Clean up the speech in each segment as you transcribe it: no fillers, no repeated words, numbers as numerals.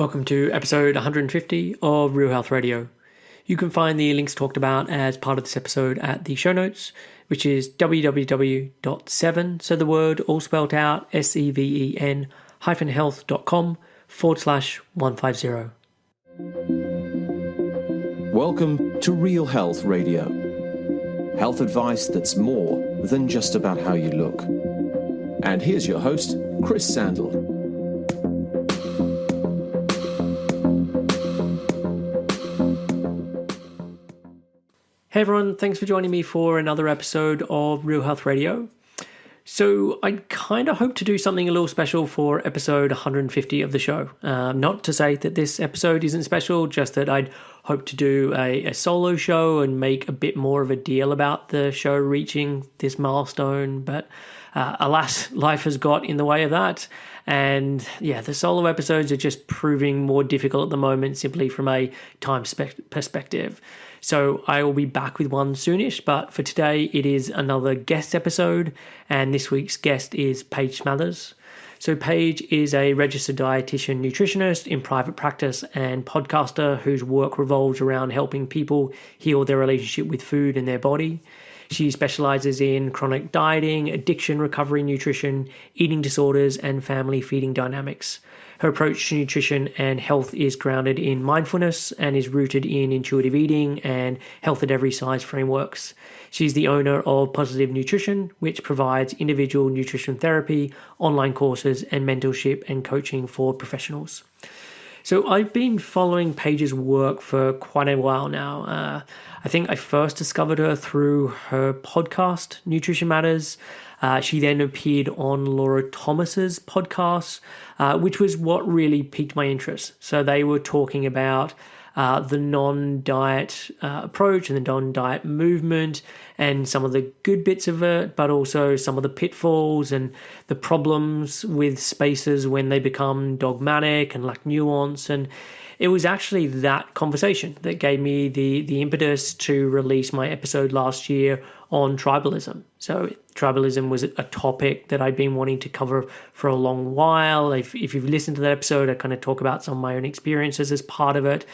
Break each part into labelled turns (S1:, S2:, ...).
S1: Welcome to episode 150 of Real Health Radio. You can find the links talked about as part of this episode at the show notes, which is www.7, so the word all spelled out, seven health.com/150.
S2: Welcome to Real Health Radio. Health advice that's more than just about how you look. And here's your host, Chris Sandel.
S1: Hey everyone, thanks for joining me for another episode of Real Health Radio. So I kind of hope to do something a little special for episode 150 of the show. Not to say that this episode isn't special, just that I'd hope to do a solo show and make a bit more of a deal about the show reaching this milestone. But alas, life has got in the way of that. And yeah, the solo episodes are just proving more difficult at the moment, simply from a time perspective. So I will be back with one soonish, but for today it is another guest episode, and this week's guest is Paige Smathers. So Paige is a registered dietitian nutritionist in private practice and podcaster whose work revolves around helping people heal their relationship with food and their body. She specializes in chronic dieting, addiction recovery, nutrition, eating disorders, and family feeding dynamics. Her approach to nutrition and health is grounded in mindfulness and is rooted in intuitive eating and health at every size frameworks. She's the owner of Positive Nutrition, which provides individual nutrition therapy, online courses, and mentorship and coaching for professionals. So I've been following Paige's work for quite a while now. I think I first discovered her through her podcast, Nutrition Matters. She then appeared on Laura Thomas's podcast, which was what really piqued my interest. So they were talking about the non-diet approach and the non-diet movement and some of the good bits of it, but also some of the pitfalls and the problems with spaces when they become dogmatic and lack nuance. And it was actually that conversation that gave me the impetus to release my episode last year on tribalism. So tribalism was a topic that I'd been wanting to cover for a long while. If you've listened to that episode, I kind of talk about some of my own experiences as part of it.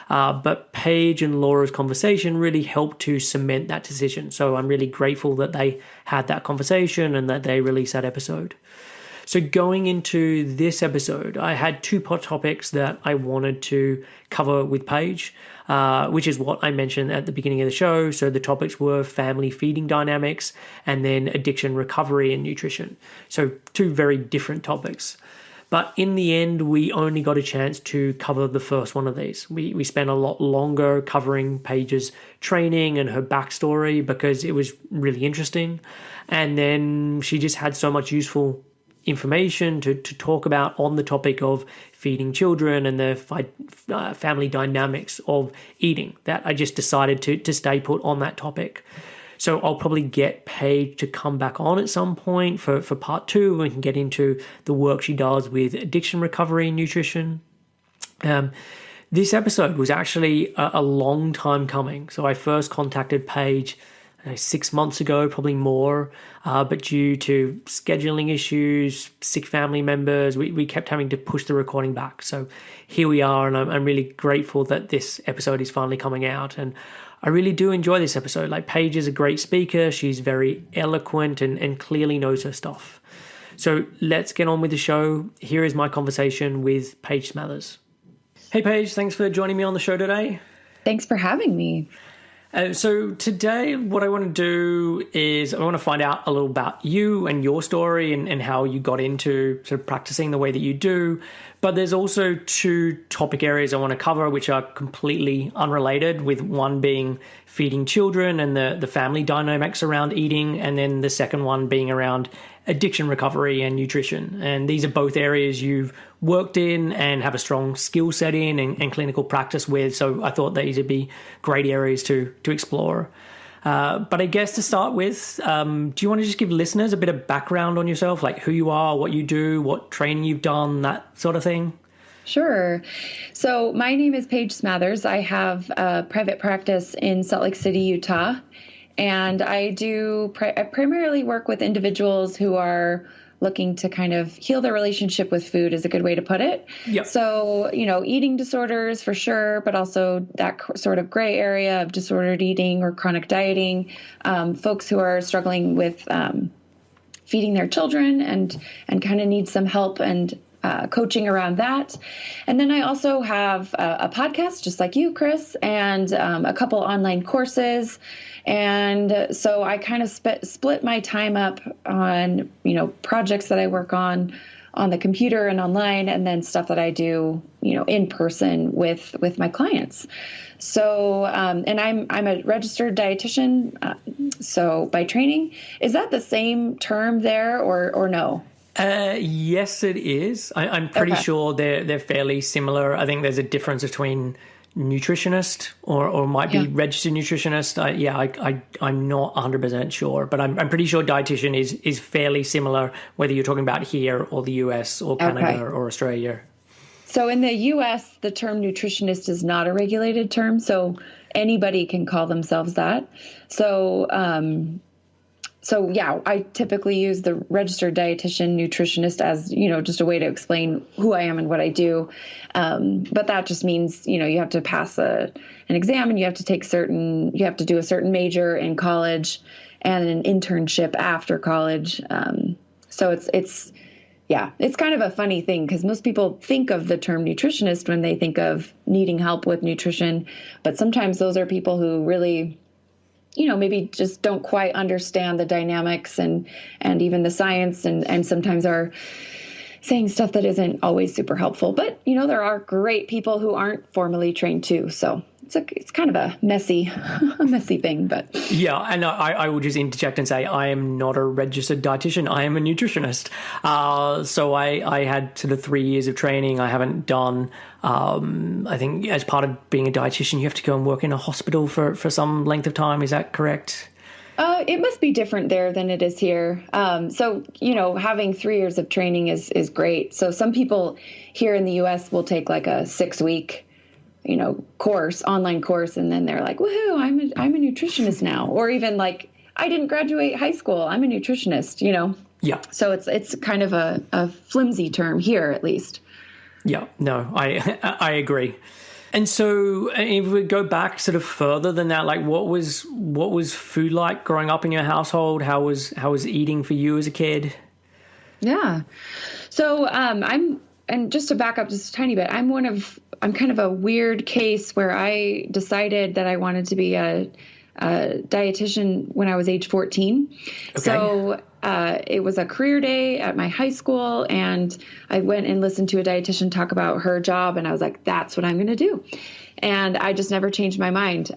S1: But Paige and Laura's conversation really helped to cement that decision. So I'm really grateful that they had that conversation and that they released that episode. So going into this episode, I had two topics that I wanted to cover with Paige, which is what I mentioned at the beginning of the show. So the topics were family feeding dynamics and then addiction recovery and nutrition. So two very different topics. But in the end, we only got a chance to cover the first one of these. We spent a lot longer covering Paige's training and her backstory because it was really interesting. And then she just had so much useful information to talk about on the topic of feeding children and the family dynamics of eating that I just decided to stay put on that topic. So I'll probably get Paige to come back on at some point for part two. We can get into the work she does with addiction recovery and nutrition. This episode was actually a long time coming. So I first contacted Paige 6 months ago, probably more, but due to scheduling issues, sick family members, we kept having to push the recording back. So here we are, and I'm really grateful that this episode is finally coming out. And I really do enjoy this episode. Like, Paige is a great speaker. She's very eloquent and clearly knows her stuff. So let's get on with the show. Here is my conversation with Paige Smathers. Hey Paige, thanks for joining me on the show today.
S3: Thanks for having me.
S1: So today what I want to do is I want to find out a little about you and your story and how you got into sort of practicing the way that you do. But there's also two topic areas I want to cover which are completely unrelated, with one being feeding children and the family dynamics around eating, and then the second one being around addiction recovery and nutrition. And these are both areas you've worked in and have a strong skill set in and clinical practice with. So I thought these would be great areas to explore. But I guess to start with, do you want to just give listeners a bit of background on yourself, like who you are, what you do, what training you've done, that sort of thing?
S3: Sure. So my name is Paige Smathers. I have a private practice in Salt Lake City, Utah. And I primarily work with individuals who are looking to kind of heal their relationship with food is a good way to put it.
S1: Yep.
S3: So, eating disorders for sure, but also that sort of gray area of disordered eating or chronic dieting, folks who are struggling with feeding their children and kind of need some help and coaching around that. And then I also have a podcast just like you, Chris, and a couple online courses. And so I kind of split my time up on, projects that I work on the computer and online, and then stuff that I do, in person with my clients. So, and I'm a registered dietitian. So by training, is that the same term there or no?
S1: Yes, it is. I'm pretty sure they're fairly similar. I think there's a difference between nutritionist or might be registered nutritionist. I'm not 100% sure, but I'm pretty sure dietitian is fairly similar, whether you're talking about here or the US or Canada or Australia.
S3: So in the US, the term nutritionist is not a regulated term, so anybody can call themselves that. So, I typically use the registered dietitian nutritionist as, just a way to explain who I am and what I do. But that just means, you have to pass an exam and you have to do a certain major in college and an internship after college. So it's kind of a funny thing because most people think of the term nutritionist when they think of needing help with nutrition. But sometimes those are people who really, maybe just don't quite understand the dynamics and even the science and sometimes are saying stuff that isn't always super helpful. But, there are great people who aren't formally trained too. So it's kind of a messy thing, but.
S1: Yeah. And I will just interject and say, I am not a registered dietitian. I am a nutritionist. So I had sort of 3 years of training. I haven't done, I think as part of being a dietitian, you have to go and work in a hospital for some length of time. Is that correct?
S3: It must be different there than it is here. So, having 3 years of training is great. So some people here in the US will take like a 6-week, online course. And then they're like, woohoo, I'm a nutritionist now. Or even like, I didn't graduate high school. I'm a nutritionist,
S1: Yeah.
S3: So it's kind of a flimsy term here, at least.
S1: Yeah, no, I agree. And so if we go back sort of further than that, like what was food like growing up in your household? How was eating for you as a kid?
S3: Yeah. So and just to back up just a tiny bit, I'm kind of a weird case where I decided that I wanted to be a dietitian when I was age 14. Okay. So it was a career day at my high school, and I went and listened to a dietitian talk about her job, and I was like, that's what I'm going to do. And I just never changed my mind.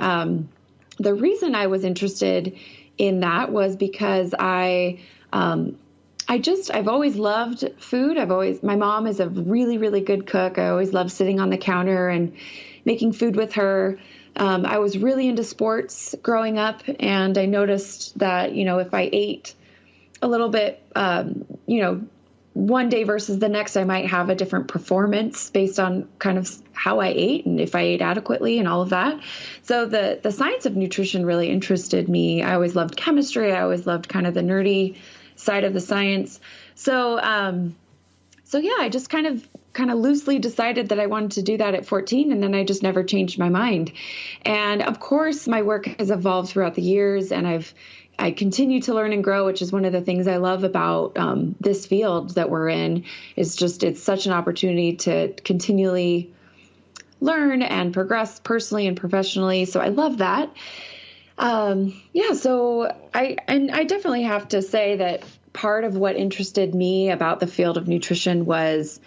S3: The reason I was interested in that was because I've always loved food. My mom is a really, really good cook. I always loved sitting on the counter and making food with her. I was really into sports growing up, and I noticed that, if I ate a little bit, one day versus the next, I might have a different performance based on kind of how I ate and if I ate adequately and all of that. So the science of nutrition really interested me. I always loved chemistry. I always loved kind of the nerdy side of the science. So I just kind of loosely decided that I wanted to do that at 14, and then I just never changed my mind. And of course, my work has evolved throughout the years, and I continue to learn and grow, which is one of the things I love about this field that we're in. Is just it's such an opportunity to continually learn and progress personally and professionally. So I love that. So I definitely have to say that part of what interested me about the field of nutrition was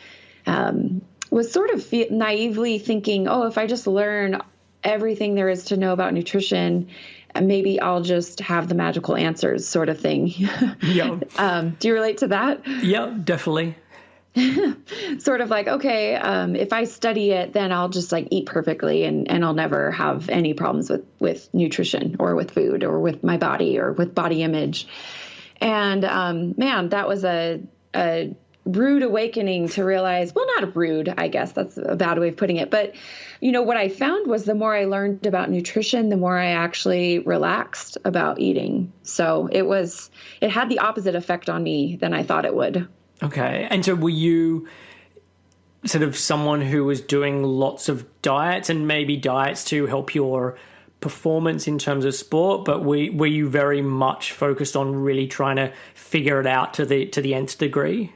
S3: sort of naively thinking, if I just learn everything there is to know about nutrition, maybe I'll just have the magical answers sort of thing.
S1: Yeah.
S3: Do you relate to that?
S1: Yeah, definitely.
S3: Sort of like, okay, if I study it, then I'll just like eat perfectly and I'll never have any problems with nutrition or with food or with my body or with body image. And, man, that was a rude awakening to realize, well, not rude, I guess that's a bad way of putting it. But, what I found was the more I learned about nutrition, the more I actually relaxed about eating. So it had the opposite effect on me than I thought it would.
S1: Okay. And so were you sort of someone who was doing lots of diets, and maybe diets to help your performance in terms of sport, but were you very much focused on really trying to figure it out to the nth degree?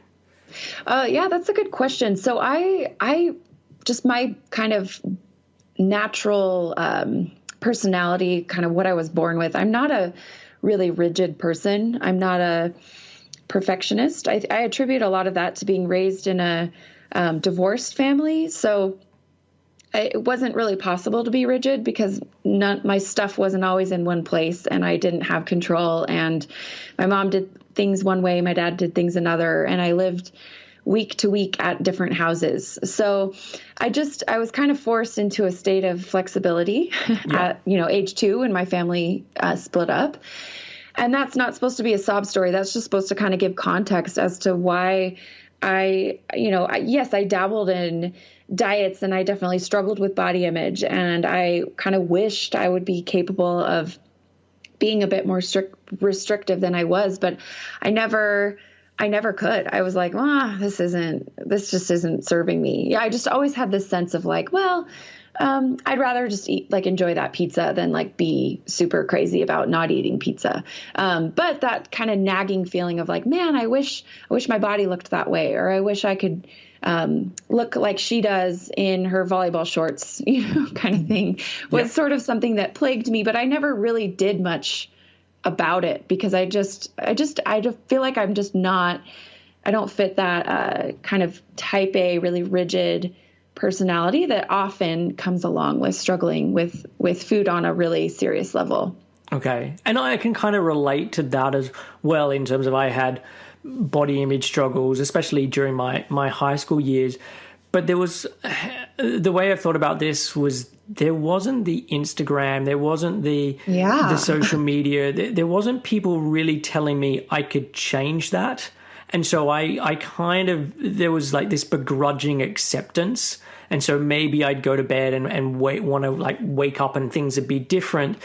S3: Yeah, that's a good question. So I just my kind of natural personality, kind of what I was born with. I'm not a really rigid person. I'm not a perfectionist. I attribute a lot of that to being raised in a divorced family. So it wasn't really possible to be rigid because my stuff wasn't always in one place, and I didn't have control. And my mom did things one way, my dad did things another, and I lived week to week at different houses. So I was kind of forced into a state of flexibility at, age 2 when my family split up. And that's not supposed to be a sob story. That's just supposed to kind of give context as to why yes, I dabbled in diets, and I definitely struggled with body image, and I kind of wished I would be capable of being a bit more restrictive than I was, but I never could. I was like, this just isn't serving me. Yeah. I just always had this sense of like, well, I'd rather just enjoy that pizza than be super crazy about not eating pizza. But that kind of nagging feeling of like, man, I wish my body looked that way, or I wish I could look like she does in her volleyball shorts, kind of thing was sort of something that plagued me, but I never really did much about it because I just feel like I'm just not, I don't fit that kind of type A, really rigid personality that often comes along with struggling with food on a really serious level.
S1: Okay. And I can kind of relate to that as well, in terms of I had body image struggles, especially during my high school years. But there was, the way I've thought about this was, there wasn't the Instagram, there wasn't the social media, there wasn't people really telling me I could change that. And so I kind of, there was this begrudging acceptance. And so maybe I'd go to bed and want to wake up and things would be different.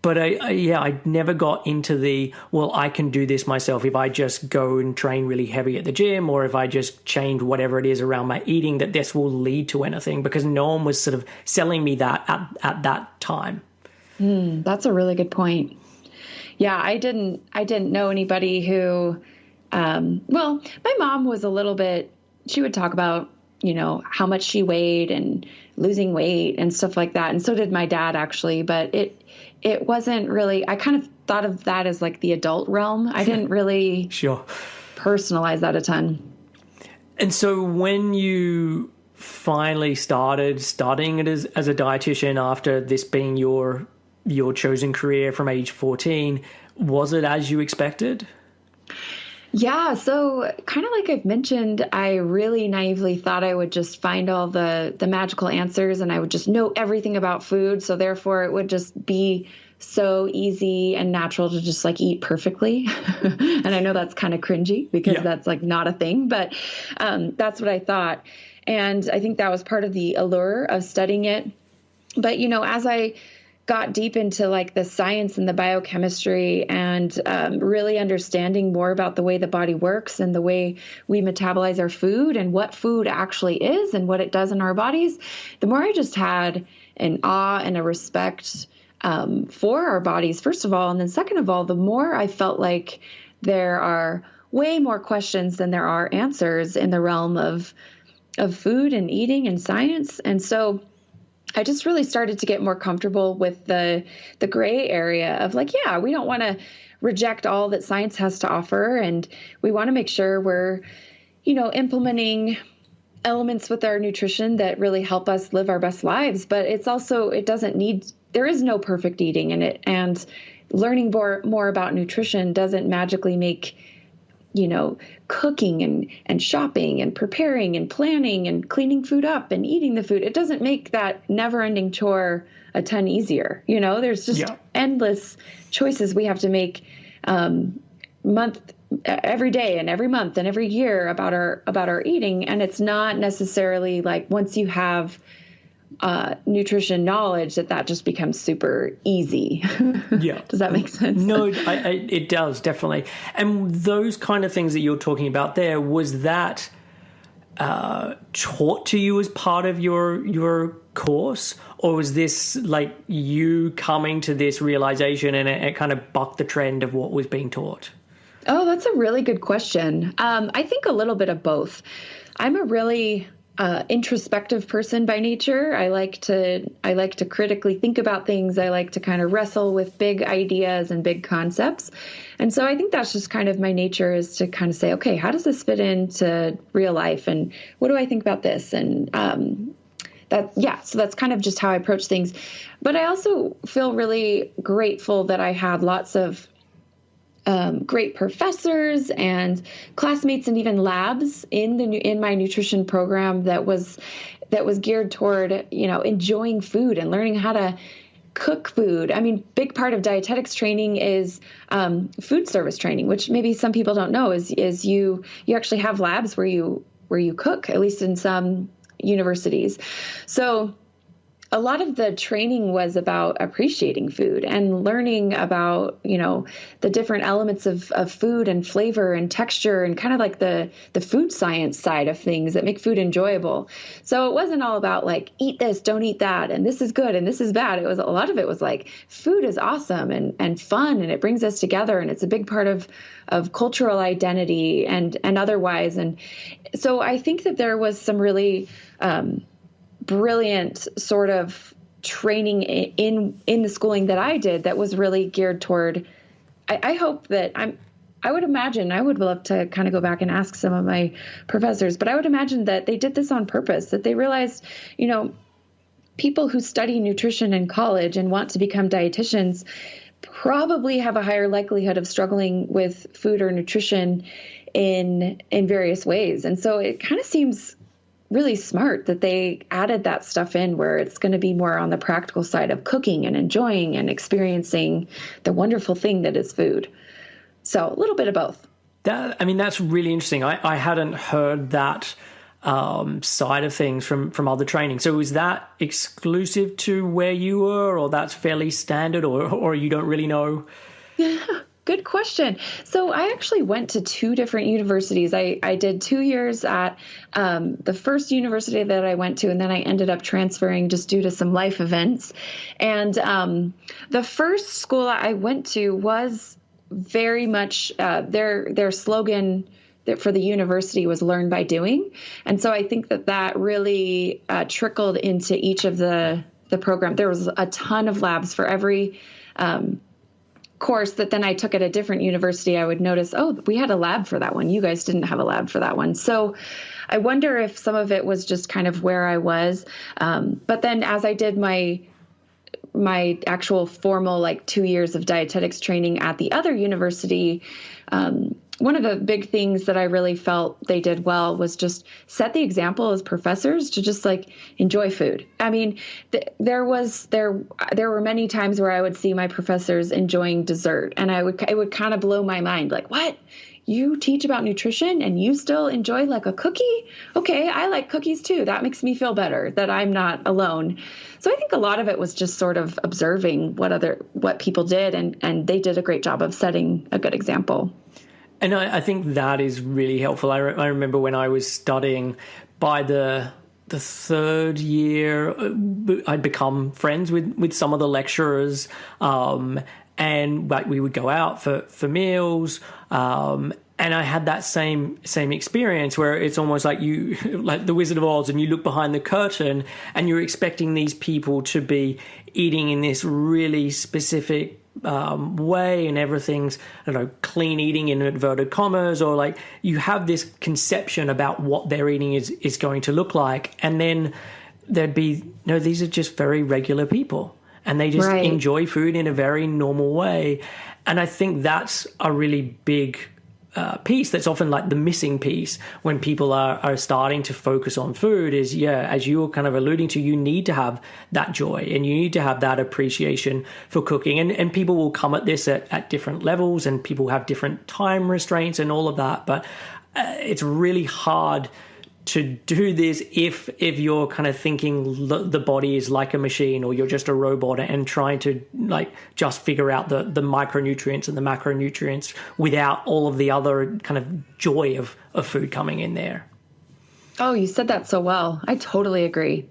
S1: But I never got into I can do this myself if I just go and train really heavy at the gym, or if I just change whatever it is around my eating, that this will lead to anything, because no one was sort of selling me that at that time.
S3: That's a really good point. Yeah, I didn't know anybody who, my mom was a little bit, she would talk about, how much she weighed and losing weight and stuff like that. And so did my dad, actually, but it wasn't really, I kind of thought of that as the adult realm. I didn't really personalize that a ton.
S1: And so when you finally started studying it as a dietitian, after this being your chosen career from age 14, was it as you expected?
S3: Yeah. So kind of like I've mentioned, I really naively thought I would just find all the magical answers, and I would just know everything about food. So therefore it would just be so easy and natural to just eat perfectly. And I know that's kind of cringy because that's not a thing, but that's what I thought. And I think that was part of the allure of studying it. But, as I got deep into the science and the biochemistry and really understanding more about the way the body works and the way we metabolize our food and what food actually is and what it does in our bodies, the more I just had an awe and a respect for our bodies, first of all. And then second of all, the more I felt like there are way more questions than there are answers in the realm of food and eating and science. And so I just really started to get more comfortable with the gray area of we don't want to reject all that science has to offer. And we want to make sure we're, implementing elements with our nutrition that really help us live our best lives. But it's also, there is no perfect eating in it. And learning more about nutrition doesn't magically make cooking and shopping and preparing and planning and cleaning food up and eating the food. It doesn't make that never-ending chore a ton easier. There's just endless choices we have to make month every day and every month and every year about our eating. And it's not necessarily like once you have nutrition knowledge that just becomes super easy.
S1: Yeah.
S3: Does that make sense?
S1: No, it does, definitely. And those kind of things that you're talking about there, was that taught to you as part of your course, or was this like you coming to this realization and it kind of bucked the trend of what was being taught?
S3: Oh, that's a really good question. I think a little bit of both. I'm a really introspective person by nature. I like to critically think about things. I like to kind of wrestle with big ideas and big concepts. And so I think that's just kind of my nature, is to kind of say, okay, how does this fit into real life? And what do I think about this? And so that's kind of just how I approach things. But I also feel really grateful that I had lots of great professors and classmates and even labs in my nutrition program that was geared toward, enjoying food and learning how to cook food. I mean, big part of dietetics training is food service training, which maybe some people don't know is you actually have labs where you cook, at least in some universities. So a lot of the training was about appreciating food and learning about, the different elements of food and flavor and texture and kind of like the food science side of things that make food enjoyable. So it wasn't all about like, eat this, don't eat that, and this is good and this is bad. A lot of it was like, food is awesome and fun, and it brings us together, and it's a big part of cultural identity and otherwise. And so I think that there was some really brilliant sort of training in the schooling that I did that was really geared toward, I hope that I would imagine, I would love to kind of go back and ask some of my professors, but I would imagine that they did this on purpose, that they realized, people who study nutrition in college and want to become dietitians probably have a higher likelihood of struggling with food or nutrition in various ways. And so it kind of seems really smart that they added that stuff in, where it's going to be more on the practical side of cooking and enjoying and experiencing the wonderful thing that is food. So a little bit of both.
S1: That's really interesting. I hadn't heard that side of things from other training. So is that exclusive to where you were, or that's fairly standard, or you don't really know?
S3: Yeah. Good question. So I actually went to two different universities. I did 2 years at the first university that I went to, and then I ended up transferring just due to some life events. And the first school I went to was very much their slogan for the university was "Learn by Doing," and so I think that really trickled into each of the program. There was a ton of labs for every course that then I took at a different university. I would notice, oh, we had a lab for that one. You guys didn't have a lab for that one. So I wonder if some of it was just kind of where I was. But then as I did my actual formal 2 years of dietetics training at the other university, one of the big things that I really felt they did well was just set the example as professors to just enjoy food. I mean, there were many times where I would see my professors enjoying dessert, and it would kind of blow my mind. Like, what? You teach about nutrition and you still enjoy a cookie? Okay, I like cookies too. That makes me feel better that I'm not alone. So I think a lot of it was just sort of observing what people did, and they did a great job of setting a good example.
S1: And I think that is really helpful. I remember when I was studying, by the third year, I'd become friends with some of the lecturers, and we would go out for meals, and I had that same experience where it's almost like you, like the Wizard of Oz, and you look behind the curtain and you're expecting these people to be eating in this really specific way, and everything's, clean eating in inverted commas, or you have this conception about what their eating is going to look like, and then there'd be these are just very regular people, and they just enjoy food in a very normal way. And I think that's a really big piece that's often like the missing piece when people are starting to focus on food is, as you were kind of alluding to, you need to have that joy and you need to have that appreciation for cooking. And people will come at this at different levels, and people have different time restraints and all of that. But it's really hard to do this if you're kind of thinking the body is like a machine, or you're just a robot and trying to like just figure out the micronutrients and the macronutrients without all of the other kind of joy of food coming in there.
S3: Oh, you said that so well. I totally agree.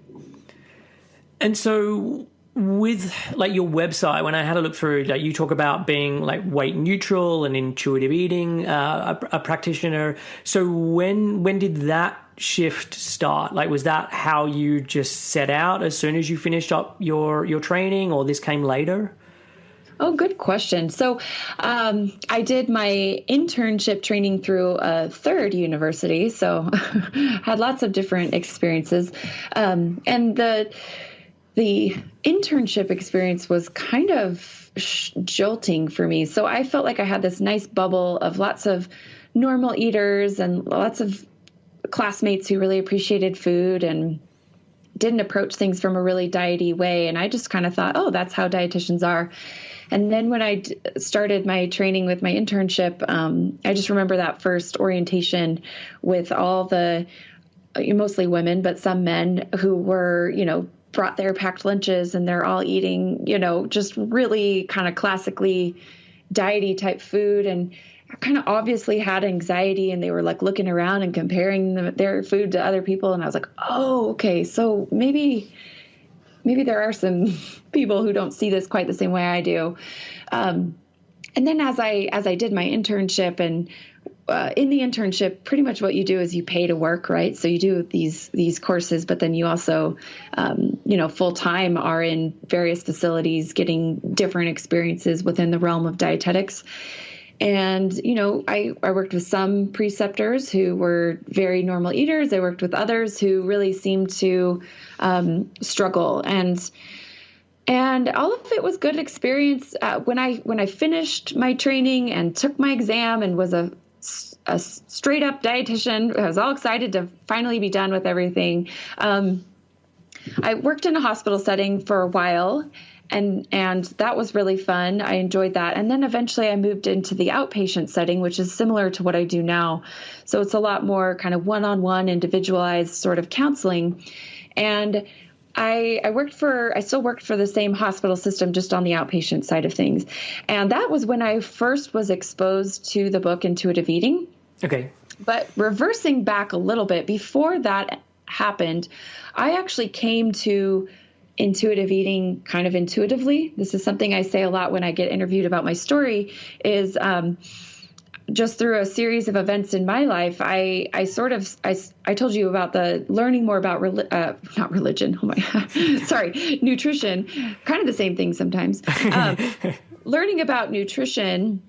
S3: And
S1: so with like your website, when I had a look through, like you talk about being like weight neutral and intuitive eating, a practitioner. So when did that shift start? Like, was that how you just set out as soon as you finished up your training, or this came later?
S3: Oh, good question. So I did my internship training through a third university, so had lots of different experiences. And the internship experience was kind of jolting for me. So I felt like I had this nice bubble of lots of normal eaters and lots of classmates who really appreciated food and didn't approach things from a really diety way. And I just kind of thought, oh, that's how dietitians are. And then when I started my training with my internship, I just remember that first orientation with all the, mostly women, but some men who were, brought their packed lunches and they're all eating, just really kind of classically diety type food, and kind of obviously had anxiety, and they were like looking around and comparing their food to other people. And I was like, oh, okay. So maybe there are some people who don't see this quite the same way I do. And then as I did my internship, and in the internship, pretty much what you do is you pay to work, right? So you do these courses, but then you also, full time are in various facilities getting different experiences within the realm of dietetics. And, I worked with some preceptors who were very normal eaters. I worked with others who really seemed to struggle. And all of it was good experience. When I finished my training and took my exam and was a straight up dietitian, I was all excited to finally be done with everything. I worked in a hospital setting for a while, and that was really fun. I enjoyed that. And then eventually I moved into the outpatient setting, which is similar to what I do now. So it's a lot more kind of one-on-one, individualized sort of counseling. And I still worked for the same hospital system, just on the outpatient side of things. And that was when I first was exposed to the book Intuitive Eating.
S1: Okay.
S3: But reversing back a little bit, before that happened, I actually came to intuitive eating kind of intuitively. This is something I say a lot when I get interviewed about my story, is just through a series of events in my life, I told you about the learning more about not religion. Oh my God. Sorry, nutrition. Kind of the same thing sometimes. Learning about nutrition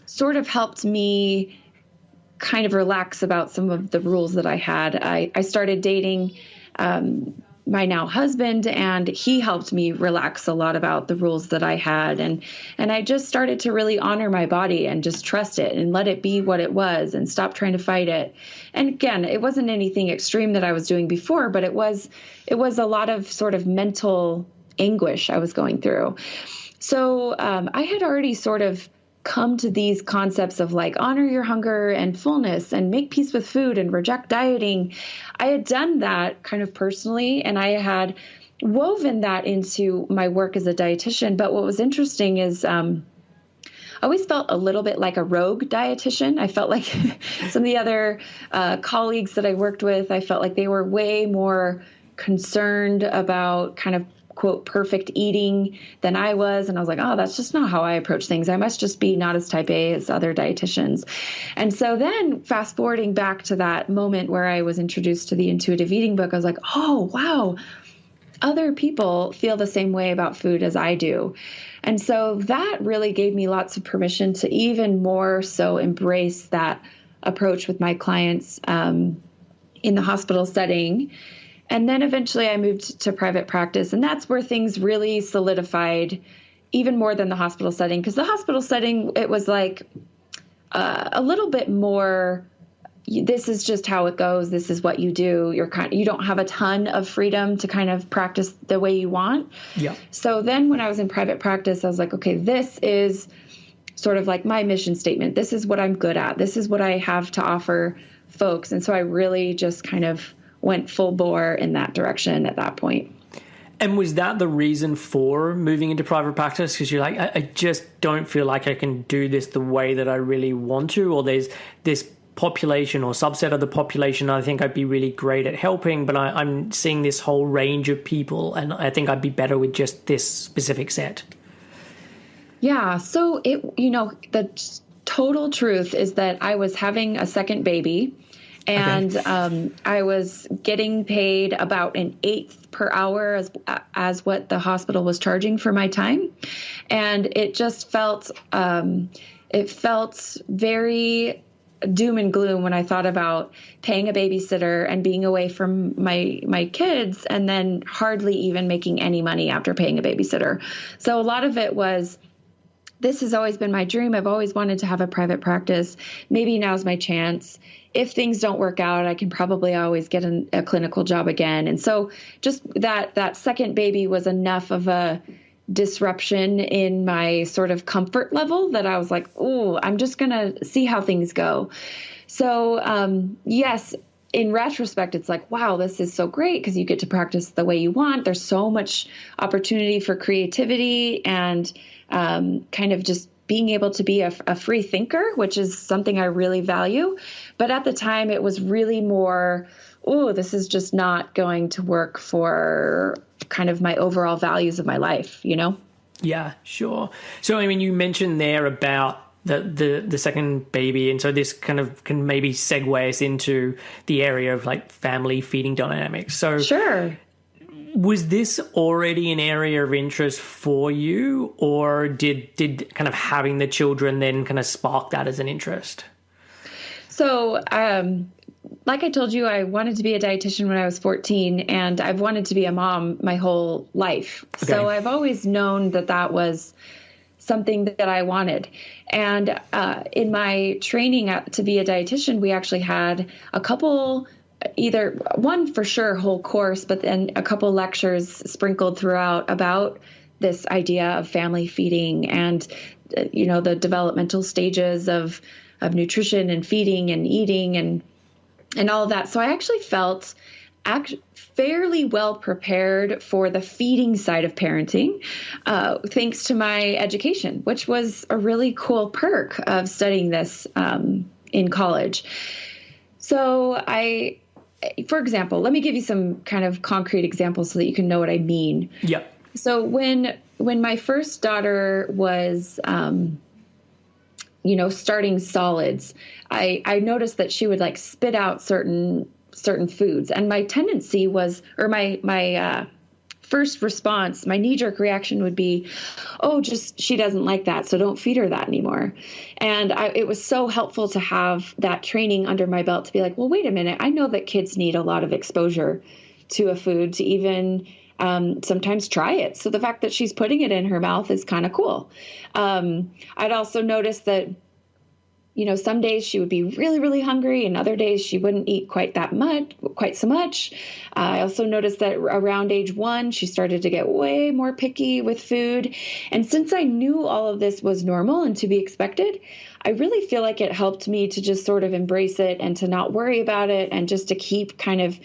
S3: sort of helped me kind of relax about some of the rules that I had. I started dating my now husband, and he helped me relax a lot about the rules that I had. And I just started to really honor my body and just trust it and let it be what it was and stop trying to fight it. And again, it wasn't anything extreme that I was doing before, but it was a lot of sort of mental anguish I was going through. So I had already sort of come to these concepts of like honor your hunger and fullness and make peace with food and reject dieting. I had done that kind of personally, and I had woven that into my work as a dietitian. But what was interesting is I always felt a little bit like a rogue dietitian. I felt like some of the other colleagues that I worked with, I felt like they were way more concerned about kind of quote, perfect eating than I was. And I was like, oh, that's just not how I approach things. I must just be not as type A as other dietitians. And so then fast forwarding back to that moment where I was introduced to the intuitive eating book, I was like, oh, wow, other people feel the same way about food as I do. And so that really gave me lots of permission to even more so embrace that approach with my clients in the hospital setting. And then eventually I moved to private practice, and that's where things really solidified even more than the hospital setting. Because the hospital setting, it was like a little bit more, this is just how it goes. This is what you do. You don't have a ton of freedom to kind of practice the way you want.
S1: Yeah.
S3: So then when I was in private practice, I was like, okay, this is sort of like my mission statement. This is what I'm good at. This is what I have to offer folks. And so I really just kind of went full bore in that direction at that point.
S1: And was that the reason for moving into private practice? Because you're like, I just don't feel like I can do this the way that I really want to, or there's this population or subset of the population I think I'd be really great at helping, but I'm seeing this whole range of people, and I think I'd be better with just this specific set.
S3: Yeah. So the total truth is that I was having a second baby, and I was getting paid about 1/8 per hour as what the hospital was charging for my time. And it just felt very doom and gloom when I thought about paying a babysitter and being away from my kids, and then hardly even making any money after paying a babysitter. So a lot of it was, this has always been my dream. I've always wanted to have a private practice. Maybe now's my chance. If things don't work out, I can probably always get a clinical job again. And so just that second baby was enough of a disruption in my sort of comfort level that I was like, oh, I'm just going to see how things go. So, yes, in retrospect, it's like, wow, this is so great because you get to practice the way you want. There's so much opportunity for creativity and kind of just being able to be a free thinker, which is something I really value. But at the time, it was really more, oh, this is just not going to work for kind of my overall values of my life,
S1: Yeah, sure. So, I mean, you mentioned there about the second baby, and so this kind of can maybe segue us into the area of like family feeding dynamics. So
S3: sure.
S1: Was this already an area of interest for you, or did kind of having the children then kind of spark that as an interest?
S3: So, like I told you, I wanted to be a dietitian when I was 14, and I've wanted to be a mom my whole life. Okay. So I've always known that was something that I wanted. And in my training to be a dietitian, we actually had a couple, either one for sure whole course, but then a couple lectures sprinkled throughout about this idea of family feeding and, the developmental stages of nutrition and feeding and eating and all of that. So I actually felt fairly well prepared for the feeding side of parenting, thanks to my education, which was a really cool perk of studying this in college. So for example, let me give you some kind of concrete examples so that you can know what I mean.
S1: Yeah.
S3: So when my first daughter was, starting solids, I noticed that she would like spit out certain foods. And my tendency was, or my first response, my knee-jerk reaction would be, oh, she doesn't like that, so don't feed her that anymore. And it was so helpful to have that training under my belt to be like, well, wait a minute, I know that kids need a lot of exposure to a food to even sometimes try it. So the fact that she's putting it in her mouth is kind of cool. I'd also noticed that, some days she would be really, really hungry, and other days she wouldn't eat quite so much. I also noticed that around age 1, she started to get way more picky with food. And since I knew all of this was normal and to be expected, I really feel like it helped me to just sort of embrace it and to not worry about it, and just to keep kind of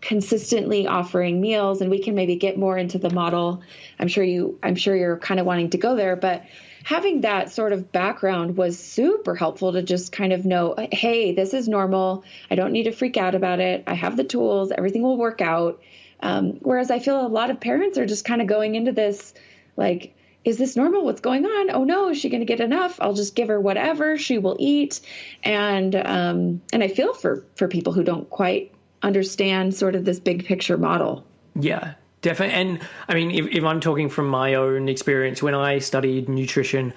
S3: consistently offering meals. And we can maybe get more into the model. I'm sure you're kind of wanting to go there, but having that sort of background was super helpful to just kind of know, hey, this is normal. I don't need to freak out about it. I have the tools. Everything will work out. Whereas I feel a lot of parents are just kind of going into this like, is this normal? What's going on? Oh no, is she going to get enough? I'll just give her whatever she will eat. And I feel for people who don't quite understand sort of this big picture model.
S1: Yeah. Definitely. And I mean, if I'm talking from my own experience, when I studied nutrition,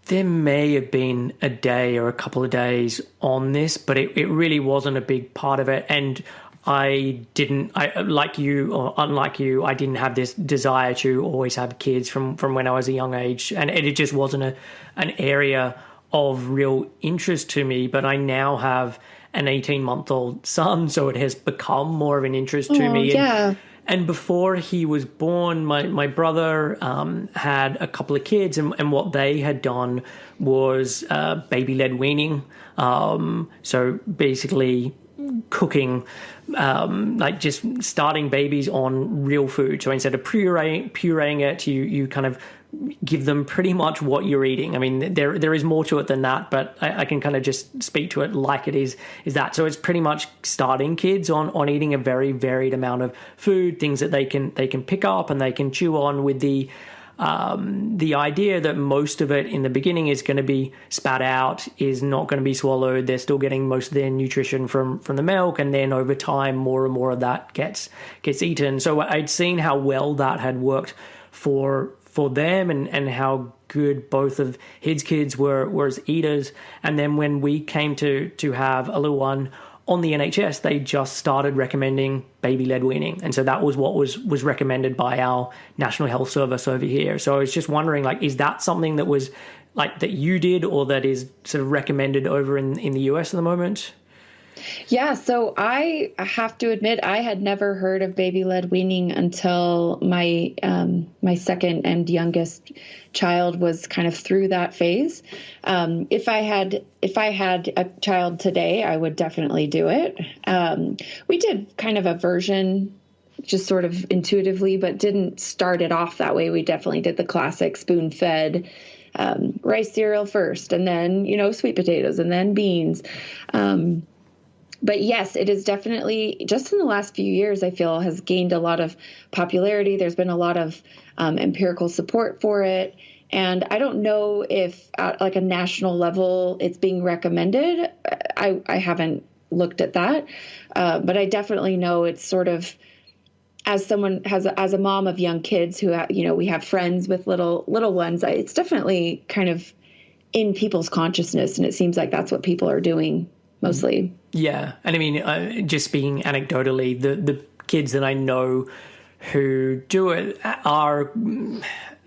S1: there may have been a day or a couple of days on this, but it really wasn't a big part of it. And like you, or unlike you, I didn't have this desire to always have kids from when I was a young age. And it just wasn't an area of real interest to me, but I now have an 18-month-old son, so it has become more of an interest to me.
S3: Yeah.
S1: And before he was born, my brother had a couple of kids, and what they had done was baby led weaning. So basically cooking, like just starting babies on real food. So instead of pureeing it, you kind of give them pretty much what you're eating. I mean, there is more to it than that, but I can kind of just speak to it like it is that. So it's pretty much starting kids on eating a very varied amount of food, things that they can pick up and they can chew on, with the idea that most of it in the beginning is going to be spat out, is not going to be swallowed. They're still getting most of their nutrition from the milk, and then over time more and more of that gets eaten. So I'd seen how well that had worked for them, and how good both of his kids were as eaters. And then when we came to have a little one on the NHS, they just started recommending baby-led weaning. And so that was what was recommended by our National Health Service over here. So I was just wondering, like, is that something that was like that you did, or that is sort of recommended over in the US at the moment?
S3: Yeah, so I have to admit, I had never heard of baby-led weaning until my my second and youngest child was kind of through that phase. If I had a child today, I would definitely do it. We did kind of a version, just sort of intuitively, but didn't start it off that way. We definitely did the classic spoon-fed rice cereal first, and then sweet potatoes, and then beans. But yes, it is definitely, just in the last few years, I feel has gained a lot of popularity. There's been a lot of empirical support for it. And I don't know if at like a national level it's being recommended. I haven't looked at that. But I definitely know it's sort of, as someone as a mom of young kids who, we have friends with little ones, it's definitely kind of in people's consciousness. And it seems like that's what people are doing mostly.
S1: Yeah. And I mean, just speaking anecdotally, the kids that I know who do it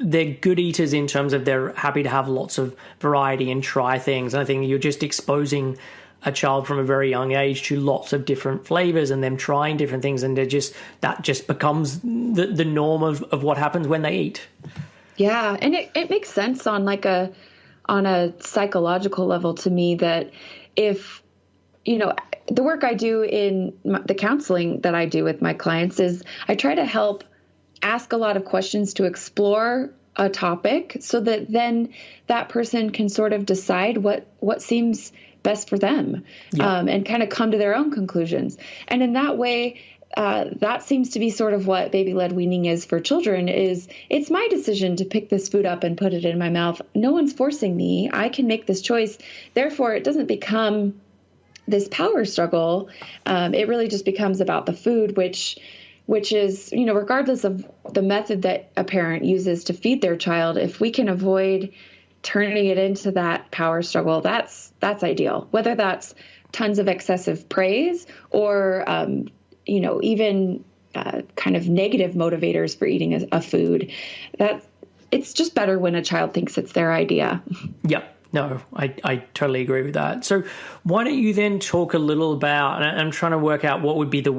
S1: they're good eaters in terms of they're happy to have lots of variety and try things. And I think you're just exposing a child from a very young age to lots of different flavors and them trying different things. And that just becomes the norm of what happens when they eat. Yeah.
S3: And it makes sense on a psychological level to me that if, the work I do in the counseling that I do with my clients is I try to help ask a lot of questions to explore a topic so that then that person can sort of decide what seems best for them, and kind of come to their own conclusions. And in that way, that seems to be sort of what baby-led weaning is for children. It's my decision to pick this food up and put it in my mouth. No one's forcing me. I can make this choice. Therefore, it doesn't become this power struggle. It really just becomes about the food, which is, regardless of the method that a parent uses to feed their child, if we can avoid turning it into that power struggle, that's ideal. Whether that's tons of excessive praise or, even kind of negative motivators for eating a food, that it's just better when a child thinks it's their idea.
S1: Yep. No, I totally agree with that. So why don't you then talk a little about, and I'm trying to work out what would be the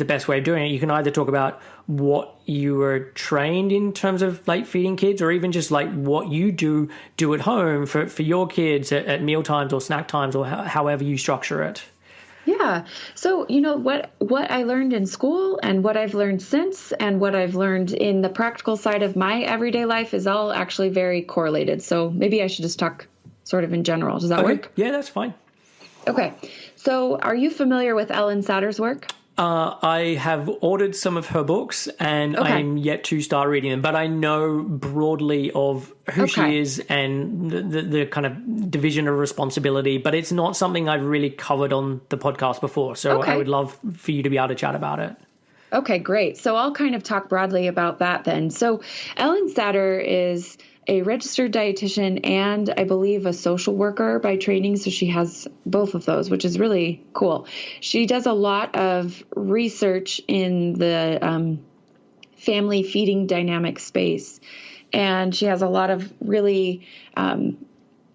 S1: best way of doing it. You can either talk about what you were trained in terms of like feeding kids, or even just like what you do at home for your kids at meal times or snack times, or however you structure it.
S3: Yeah. So, what I learned in school and what I've learned since and what I've learned in the practical side of my everyday life is all actually very correlated. So maybe I should just talk sort of in general. Does that work?
S1: Yeah, that's fine.
S3: Okay. So are you familiar with Ellen Satter's work?
S1: I have ordered some of her books and I'm yet to start reading them, but I know broadly of who she is and the kind of division of responsibility, but it's not something I've really covered on the podcast before. So I would love for you to be able to chat about it.
S3: Okay, great. So I'll kind of talk broadly about that then. So Ellen Satter is a registered dietitian and I believe a social worker by training. So she has both of those, which is really cool. She does a lot of research in the family feeding dynamic space. And she has a lot of really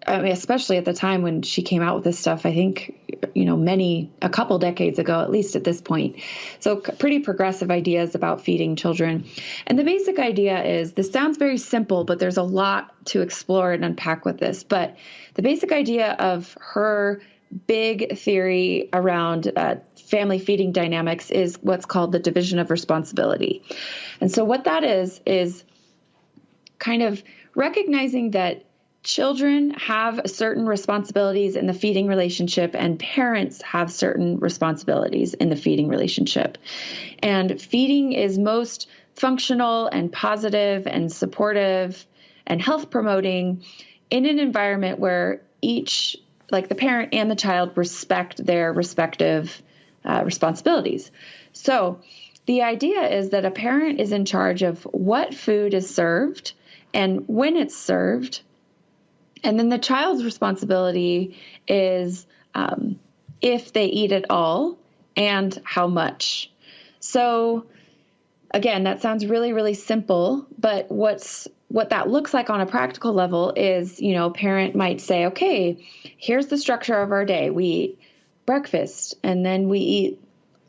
S3: I mean, especially at the time when she came out with this stuff, I think, a couple decades ago, at least at this point. So pretty progressive ideas about feeding children. And the basic idea is, this sounds very simple, but there's a lot to explore and unpack with this. But the basic idea of her big theory around family feeding dynamics is what's called the division of responsibility. And so what that is kind of recognizing that children have certain responsibilities in the feeding relationship, and parents have certain responsibilities in the feeding relationship. And feeding is most functional and positive and supportive and health promoting in an environment where each, like the parent and the child, respect their respective responsibilities. So the idea is that a parent is in charge of what food is served and when it's served. And then the child's responsibility is if they eat at all and how much. So again, that sounds really, really simple, but what that looks like on a practical level is, a parent might say, okay, here's the structure of our day. We eat breakfast, and then we eat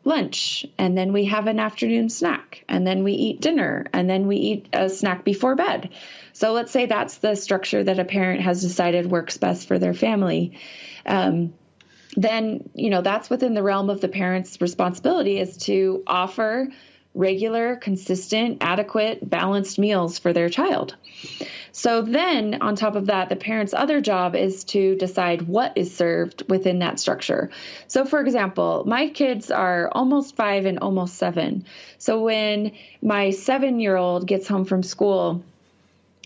S3: lunch, and then we have an afternoon snack, and then we eat dinner, and then we eat a snack before bed. So let's say that's the structure that a parent has decided works best for their family. Then, that's within the realm of the parent's responsibility, is to offer regular, consistent, adequate, balanced meals for their child. So then on top of that, the parent's other job is to decide what is served within that structure. So for example, my kids are almost 5 and almost 7. So when my 7-year-old gets home from school,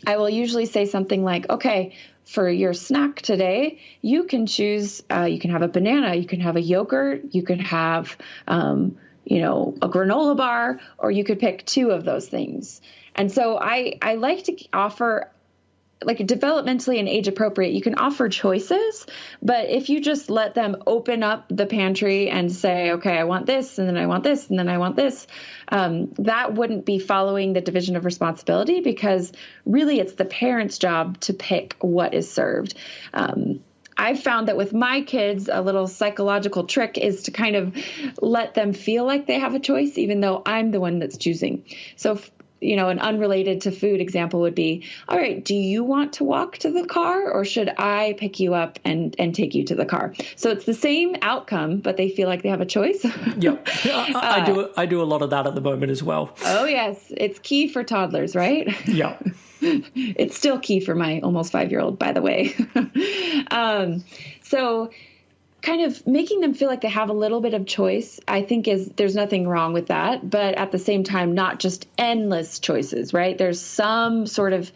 S3: I will usually say something like, okay, for your snack today, you can choose, you can have a banana, you can have a yogurt, you can have, a granola bar, or you could pick 2 of those things. And so I like to offer, like, developmentally and age appropriate, you can offer choices, but if you just let them open up the pantry and say, okay, I want this, and then I want this, and then I want this, that wouldn't be following the division of responsibility, because really it's the parent's job to pick what is served. I've found that with my kids, a little psychological trick is to kind of let them feel like they have a choice, even though I'm the one that's choosing. So, an unrelated to food example would be, all right, do you want to walk to the car, or should I pick you up and take you to the car? So it's the same outcome, but they feel like they have a choice.
S1: Yep. I do a lot of that at the moment as well.
S3: Oh, yes. It's key for toddlers, right?
S1: Yeah.
S3: It's still key for my almost 5-year-old, by the way. So kind of making them feel like they have a little bit of choice, I think there's nothing wrong with that. But at the same time, not just endless choices, right? There's some sort of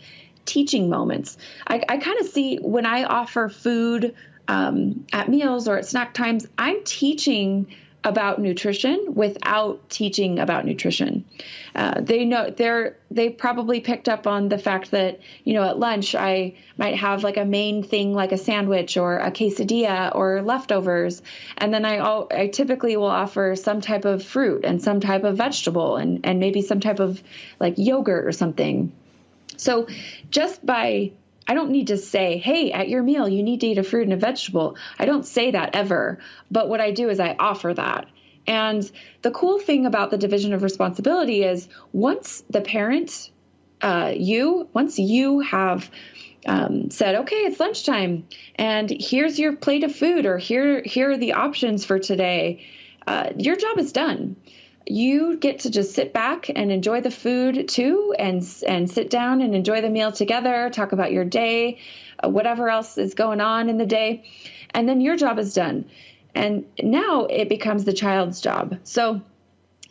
S3: teaching moments. I kind of see when I offer food at meals or at snack times, I'm teaching about nutrition without teaching about nutrition. They probably picked up on the fact that, at lunch I might have like a main thing, like a sandwich or a quesadilla or leftovers. And then I typically will offer some type of fruit and some type of vegetable and maybe some type of like yogurt or something. So I don't need to say, hey, at your meal, you need to eat a fruit and a vegetable. I don't say that ever. But what I do is I offer that. And the cool thing about the division of responsibility is once the parent, once you have said, okay, it's lunchtime and here's your plate of food, or here are the options for today, your job is done. You get to just sit back and enjoy the food too, and sit down and enjoy the meal together, talk about your day, whatever else is going on in the day. And then your job is done. And now it becomes the child's job. So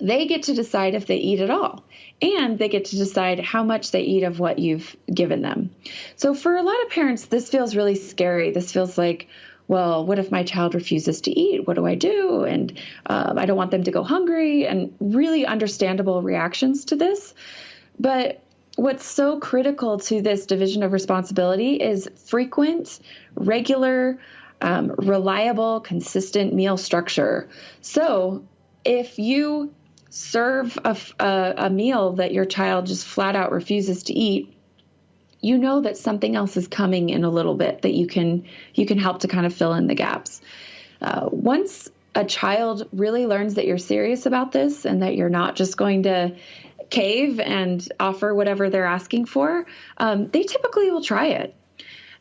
S3: they get to decide if they eat at all, and they get to decide how much they eat of what you've given them. So for a lot of parents, this feels really scary. This feels like, well, what if my child refuses to eat? What do I do? And I don't want them to go hungry, and really understandable reactions to this. But what's so critical to this division of responsibility is frequent, regular, reliable, consistent meal structure. So if you serve a meal that your child just flat out refuses to eat, you know that something else is coming in a little bit that you can help to kind of fill in the gaps. Once a child really learns that you're serious about this and that you're not just going to cave and offer whatever they're asking for, they typically will try it.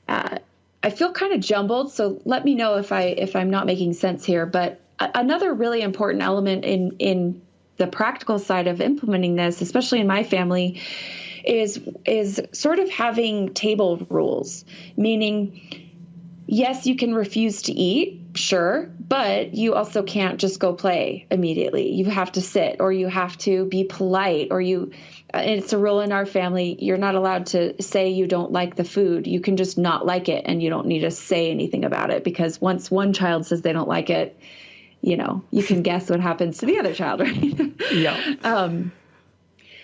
S3: I feel kind of jumbled, so let me know if I'm not making sense here. But another really important element in the practical side of implementing this, especially in my family, is sort of having table rules, meaning, yes, you can refuse to eat, sure, but you also can't just go play immediately. You have to sit, or you have to be polite, or and it's a rule in our family, you're not allowed to say you don't like the food. You can just not like it, and you don't need to say anything about it, because once one child says they don't like it, you can guess what happens to the other child, right?
S1: Yeah.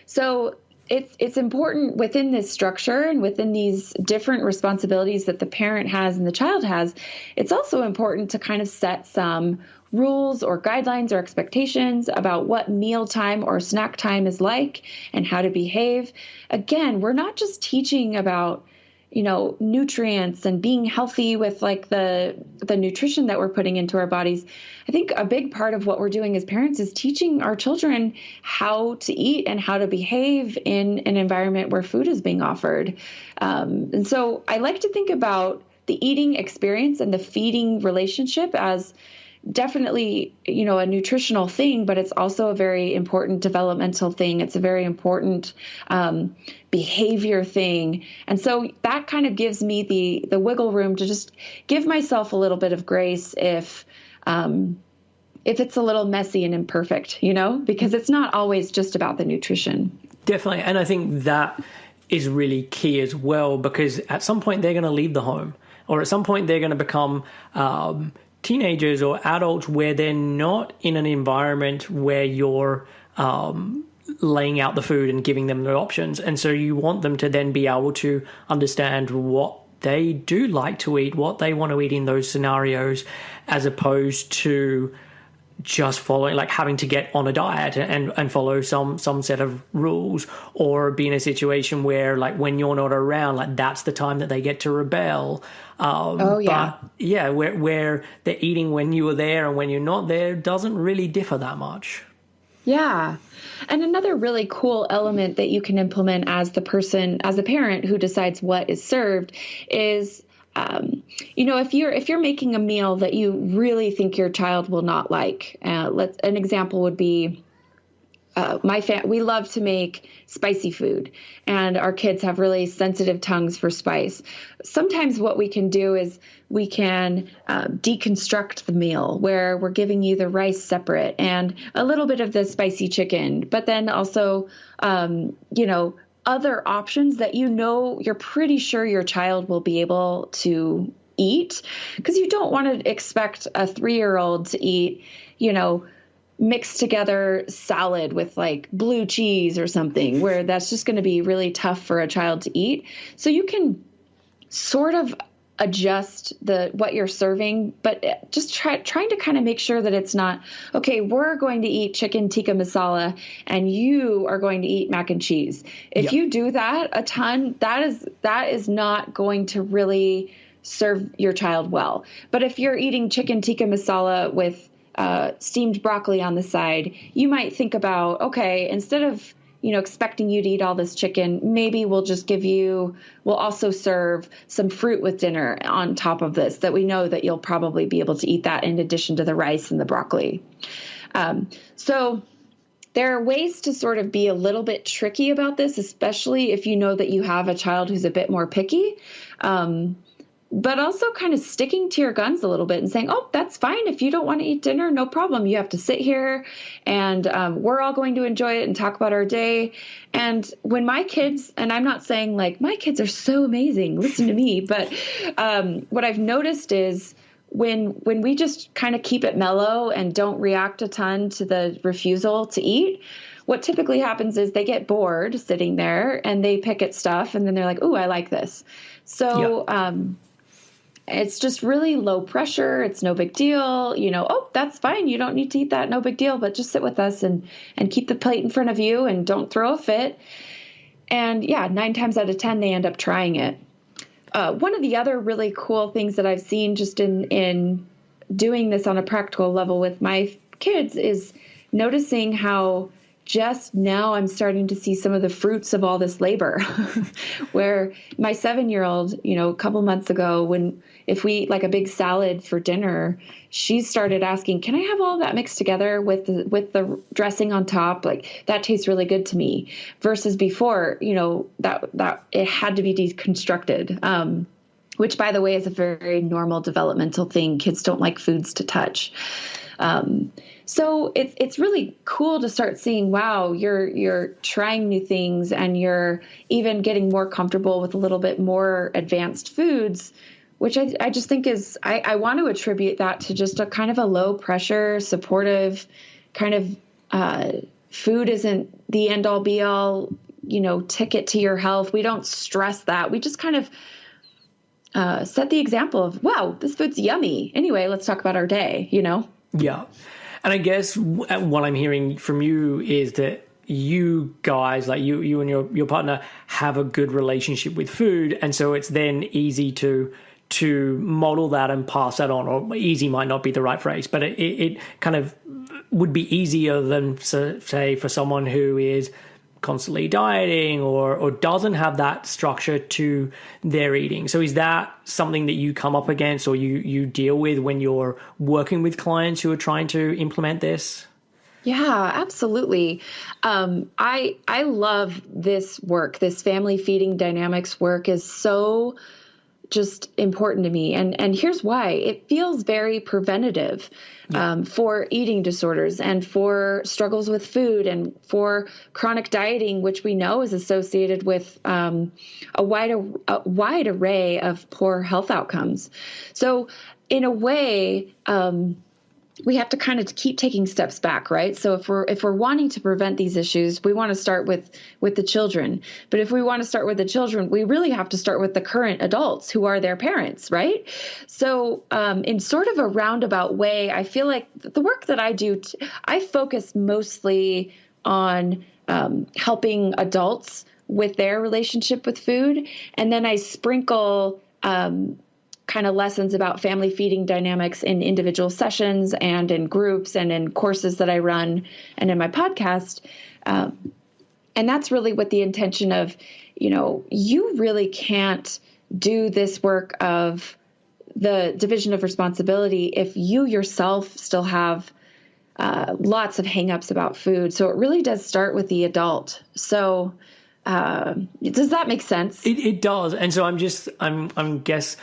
S3: So it's important within this structure and within these different responsibilities that the parent has and the child has. It's also important to kind of set some rules or guidelines or expectations about what mealtime or snack time is like and how to behave. Again, we're not just teaching about nutrients and being healthy with like the nutrition that we're putting into our bodies. I think a big part of what we're doing as parents is teaching our children how to eat and how to behave in an environment where food is being offered. And so I like to think about the eating experience and the feeding relationship as definitely, a nutritional thing, but it's also a very important developmental thing. It's a very important behavior thing. And so that kind of gives me the wiggle room to just give myself a little bit of grace if it's a little messy and imperfect, because it's not always just about the nutrition.
S1: Definitely. And I think that is really key as well, because at some point they're going to leave the home, or at some point they're going to become teenagers or adults where they're not in an environment where you're laying out the food and giving them the options. And so you want them to then be able to understand what they do like to eat, what they want to eat in those scenarios, as opposed to just following, like having to get on a diet and follow some set of rules, or be in a situation where, like, when you're not around, like that's the time that they get to rebel. But yeah, where they're eating when you are there and when you're not there doesn't really differ that much. Yeah.
S3: And another really cool element that you can implement as the parent who decides what is served is, if you're making a meal that you really think your child will not like, an example would be, we love to make spicy food, and our kids have really sensitive tongues for spice. Sometimes what we can do is we can deconstruct the meal, where we're giving you the rice separate and a little bit of the spicy chicken, but then also, other options that you're pretty sure your child will be able to eat, because you don't want to expect a 3-year-old to eat, mixed together salad with like blue cheese or something, where that's just going to be really tough for a child to eat. So you can sort of adjust what you're serving, but just trying to kind of make sure that it's not, okay, we're going to eat chicken tikka masala and you are going to eat mac and cheese. If you do that a ton, that is not going to really serve your child well. But if you're eating chicken tikka masala with steamed broccoli on the side, you might think about, okay, instead of expecting you to eat all this chicken, maybe we'll also serve some fruit with dinner on top of this, that we know that you'll probably be able to eat that in addition to the rice and the broccoli. So there are ways to sort of be a little bit tricky about this, especially if you know that you have a child who's a bit more picky. But also kind of sticking to your guns a little bit and saying, oh, that's fine. If you don't want to eat dinner, no problem. You have to sit here and we're all going to enjoy it and talk about our day. And when my kids, and I'm not saying like my kids are so amazing, listen to me, but what I've noticed is when we just kind of keep it mellow and don't react a ton to the refusal to eat, what typically happens is they get bored sitting there and they pick at stuff and then they're like, ooh, I like this. So, it's just really low pressure. It's no big deal. Oh, that's fine. You don't need to eat that. No big deal. But just sit with us and keep the plate in front of you and don't throw a fit. And yeah, 9 times out of 10, they end up trying it. One of the other really cool things that I've seen just in doing this on a practical level with my kids is noticing how just now I'm starting to see some of the fruits of all this labor. Where my 7-year-old, a couple months ago, if we eat like a big salad for dinner, she started asking, "Can I have all that mixed together with the dressing on top? Like that tastes really good to me." Versus before, that it had to be deconstructed. Which, by the way, is a very normal developmental thing. Kids don't like foods to touch. So it's really cool to start seeing, wow, you're trying new things and you're even getting more comfortable with a little bit more advanced foods, which I just think I want to attribute that to just a kind of a low pressure, supportive kind of food isn't the end all be all, ticket to your health. We don't stress that. We just kind of set the example of, wow, this food's yummy. Anyway, let's talk about our day,
S1: Yeah. And I guess what I'm hearing from you is that you guys, like you and your partner, have a good relationship with food. And so it's then easy to model that and pass that on. Or easy might not be the right phrase, but it kind of would be easier than, say, for someone who is constantly dieting or doesn't have that structure to their eating. So is that something that you come up against or you deal with when you're working with clients who are trying to implement this?
S3: Yeah, absolutely. I love this work. This family feeding dynamics work is so just important to me. And here's why. It feels very preventative for eating disorders and for struggles with food and for chronic dieting, which we know is associated with a wide array of poor health outcomes. So in a way, we have to kind of keep taking steps back, right? So if we're wanting to prevent these issues, we want to start with the children. But if we want to start with the children, we really have to start with the current adults who are their parents, right? So in sort of a roundabout way, I feel like the work that I do, I focus mostly on helping adults with their relationship with food. And then I sprinkle kind of lessons about family feeding dynamics in individual sessions and in groups and in courses that I run and in my podcast. And that's really with the intention of, you really can't do this work of the division of responsibility if you yourself still have lots of hangups about food. So it really does start with the adult. So does that make sense?
S1: It does. And so I'm guess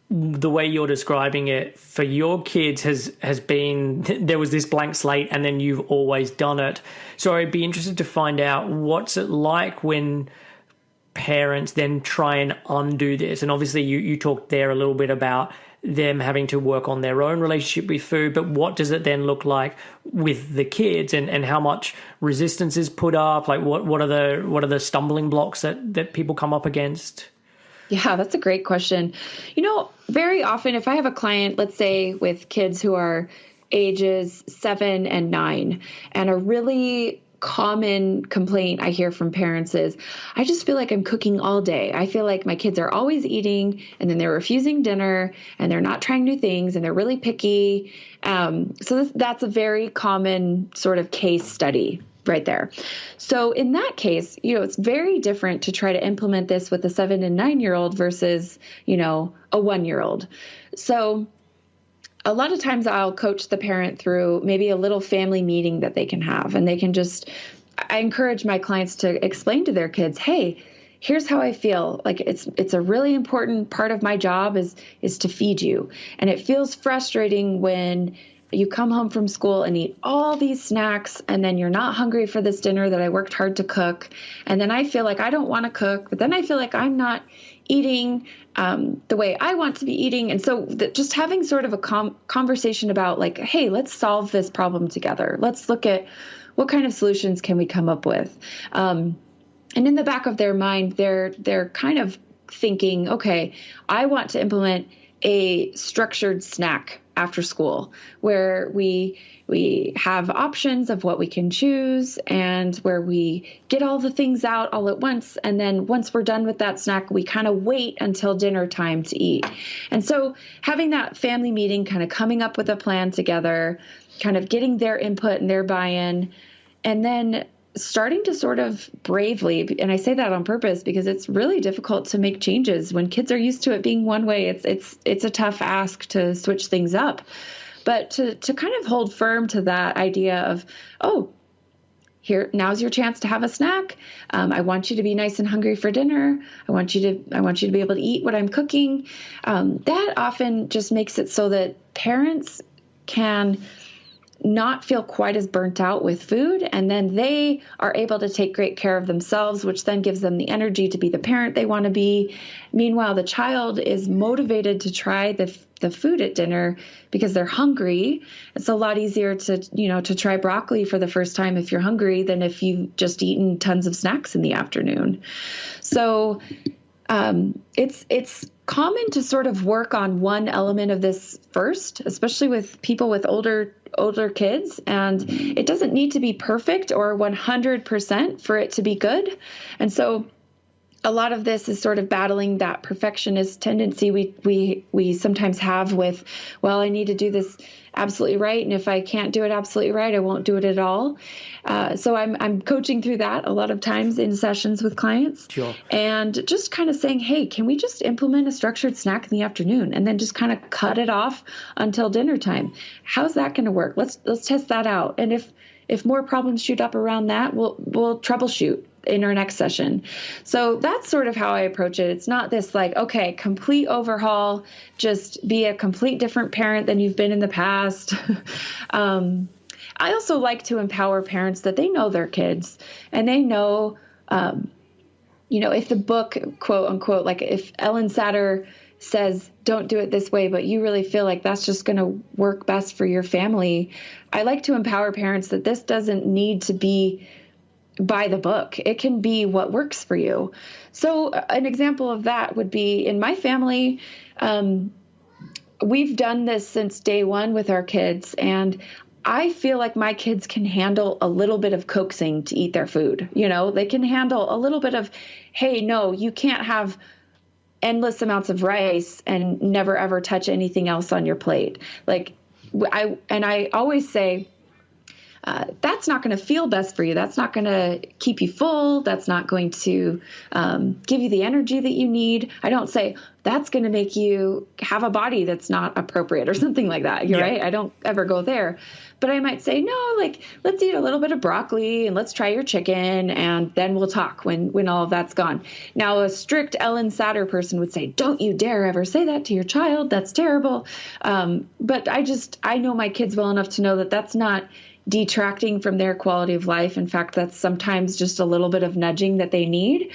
S1: the way you're describing it for your kids has been, there was this blank slate and then you've always done it. So I'd be interested to find out what's it like when parents then try and undo this. And obviously you talked there a little bit about them having to work on their own relationship with food, but what does it then look like with the kids and how much resistance is put up? Like what are the stumbling blocks that people come up against?
S3: Yeah, that's a great question. Very often if I have a client, let's say with kids who are ages 7 and 9, and a really common complaint I hear from parents is, I just feel like I'm cooking all day. I feel like my kids are always eating and then they're refusing dinner and they're not trying new things and they're really picky. So that's a very common sort of case study right there. So in that case, it's very different to try to implement this with a 7 and 9-year-old versus, a 1-year-old. So a lot of times I'll coach the parent through maybe a little family meeting that they can have, and they can I encourage my clients to explain to their kids, hey, here's how I feel. Like it's a really important part of my job is to feed you. And it feels frustrating when you come home from school and eat all these snacks, and then you're not hungry for this dinner that I worked hard to cook. And then I feel like I don't want to cook, but then I feel like I'm not eating the way I want to be eating. And so just having sort of a conversation about like, hey, let's solve this problem together. Let's look at what kind of solutions can we come up with. And in the back of their mind, they're kind of thinking, okay, I want to implement a structured snack after school, where we have options of what we can choose and where we get all the things out all at once. And then once we're done with that snack, we kind of wait until dinner time to eat. And so having that family meeting, kind of coming up with a plan together, kind of getting their input and their buy-in, and then starting to sort of bravely, and I say that on purpose because it's really difficult to make changes when kids are used to it being one way. It's a tough ask to switch things up. But to kind of hold firm to that idea of, oh, here, now's your chance to have a snack. I want you to be nice and hungry for dinner. I want you to be able to eat what I'm cooking. That often just makes it so that parents can not feel quite as burnt out with food, and then they are able to take great care of themselves, which then gives them the energy to be the parent they want to be. Meanwhile, the child is motivated to try the food at dinner because they're hungry. It's a lot easier to try broccoli for the first time if you're hungry than if you've just eaten tons of snacks in the afternoon. So it's common to sort of work on one element of this first, especially with people with older kids. And it doesn't need to be perfect or 100% for it to be good. And so a lot of this is sort of battling that perfectionist tendency we sometimes have with, well, I need to do this absolutely right, and if I can't do it absolutely right, I won't do it at all. So I'm coaching through that a lot of times in sessions with clients.
S1: Sure. And
S3: just kind of saying, hey, can we just implement a structured snack in the afternoon and then just kind of cut it off until dinner time? How's that going to work? Let's test that out. And if more problems shoot up around that, we'll troubleshoot in our next session. So that's sort of how I approach it. It's not this like, okay, complete overhaul, just be a complete different parent than you've been in the past. I also like to empower parents that they know their kids and they know, if the book, quote unquote, like if Ellen Satter says, don't do it this way, but you really feel like that's just going to work best for your family. I like to empower parents that this doesn't need to be by the book. It can be what works for you. So an example of that would be in my family. We've done this since day one with our kids, and I feel like my kids can handle a little bit of coaxing to eat their food. They can handle a little bit of, hey, no, you can't have endless amounts of rice and never ever touch anything else on your plate. I always say, that's not going to feel best for you. That's not going to keep you full. That's not going to give you the energy that you need. I don't say that's going to make you have a body that's not appropriate or something like that. You're right. I don't ever go there. But I might say, no, let's eat a little bit of broccoli and let's try your chicken and then we'll talk when all of that's gone. Now, a strict Ellen Satter person would say, don't you dare ever say that to your child. That's terrible. But I know my kids well enough to know that that's not detracting from their quality of life. In fact, that's sometimes just a little bit of nudging that they need.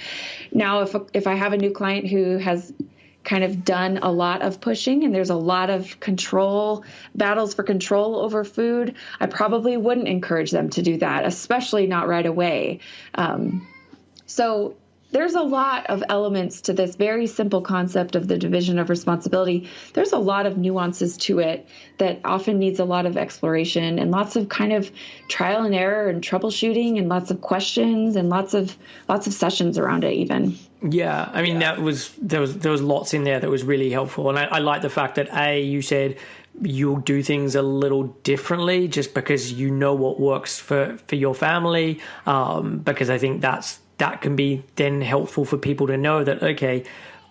S3: Now, if I have a new client who has kind of done a lot of pushing and there's a lot of battles for control over food, I probably wouldn't encourage them to do that, especially not right away. So there's a lot of elements to this very simple concept of the division of responsibility. There's a lot of nuances to it that often needs a lot of exploration and lots of kind of trial and error and troubleshooting and lots of questions and lots of sessions around it even.
S1: Yeah, I mean, there was lots in there that was really helpful. And I like the fact that, you said you'll do things a little differently just because you know what works for your family, because I think that can be then helpful for people to know that, okay,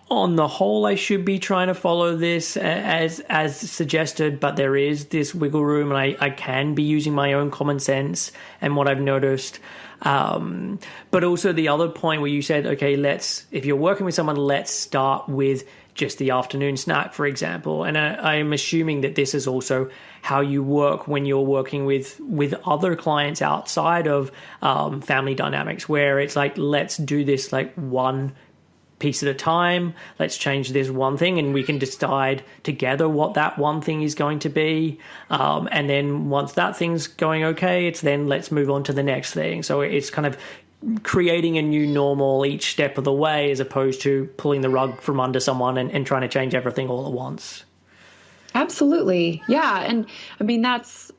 S1: on the whole, I should be trying to follow this as suggested, but there is this wiggle room and I can be using my own common sense and what I've noticed. But also the other point where you said, okay, if you're working with someone, let's start with just the afternoon snack, for example. And I'm assuming that this is also how you work when you're working with other clients outside of family dynamics, where it's like, let's do this like one piece at a time. Let's change this one thing and we can decide together what that one thing is going to be. And then once that thing's going okay, it's then let's move on to the next thing. So it's kind of creating a new normal each step of the way, as opposed to pulling the rug from under someone and trying to change everything all at once.
S3: Absolutely. Yeah. And I mean, that's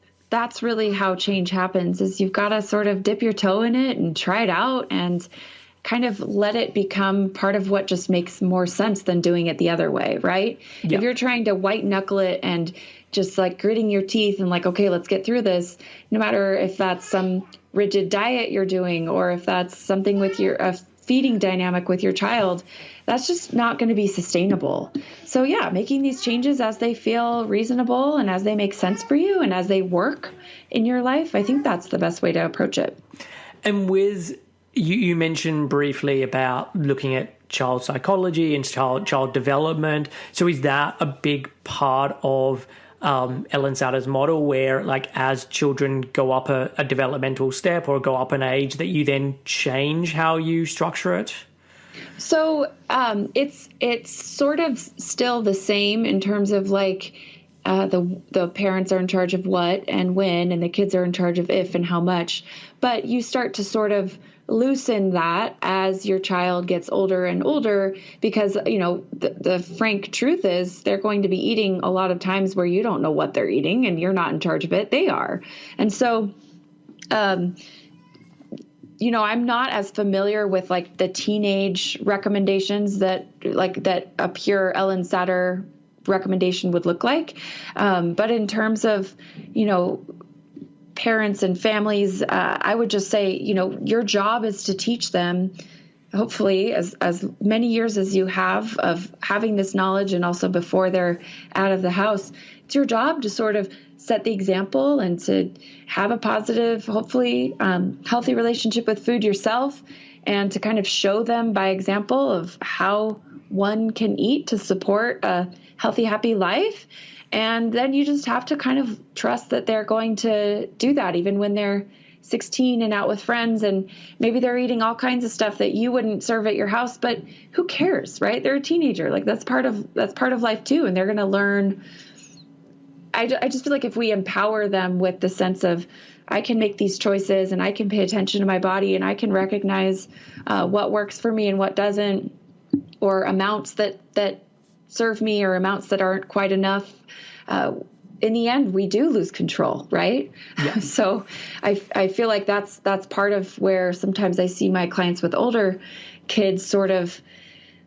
S3: really how change happens, is you've got to sort of dip your toe in it and try it out and kind of let it become part of what just makes more sense than doing it the other way, right?
S1: Yeah.
S3: If you're trying to white knuckle it and just like gritting your teeth and like, okay, let's get through this, no matter if that's some rigid diet you're doing or if that's something with your feeding dynamic with your child, that's just not going to be sustainable. So yeah, making these changes as they feel reasonable and as they make sense for you and as they work in your life, I think that's the best way to approach it.
S1: And with you mentioned briefly about looking at child psychology and child development. So is that a big part of Ellen Satter's model, where like as children go up a developmental step or go up an age, that you then change how you structure it?
S3: So it's sort of still the same in terms of like the parents are in charge of what and when, and the kids are in charge of if and how much. But you start to sort of loosen that as your child gets older and older, because, you know, the frank truth is they're going to be eating a lot of times where you don't know what they're eating and you're not in charge of it. They are. And so, you know, I'm not as familiar with like the teenage recommendations that a pure Ellen Satter recommendation would look like. But in terms of, you know, parents and families, I would just say, you know, your job is to teach them, hopefully as many years as you have of having this knowledge, and also before they're out of the house, it's your job to sort of set the example and to have a positive, hopefully healthy relationship with food yourself, and to kind of show them by example of how one can eat to support a healthy, happy life. And then you just have to kind of trust that they're going to do that even when they're 16 and out with friends, and maybe they're eating all kinds of stuff that you wouldn't serve at your house, but who cares, right? They're a teenager. Like that's part of life too. And they're going to learn. I just feel like if we empower them with the sense of, I can make these choices and I can pay attention to my body and I can recognize what works for me and what doesn't, or amounts that serve me or amounts that aren't quite enough, in the end, we do lose control, right? Yeah. So I feel like that's part of where sometimes I see my clients with older kids sort of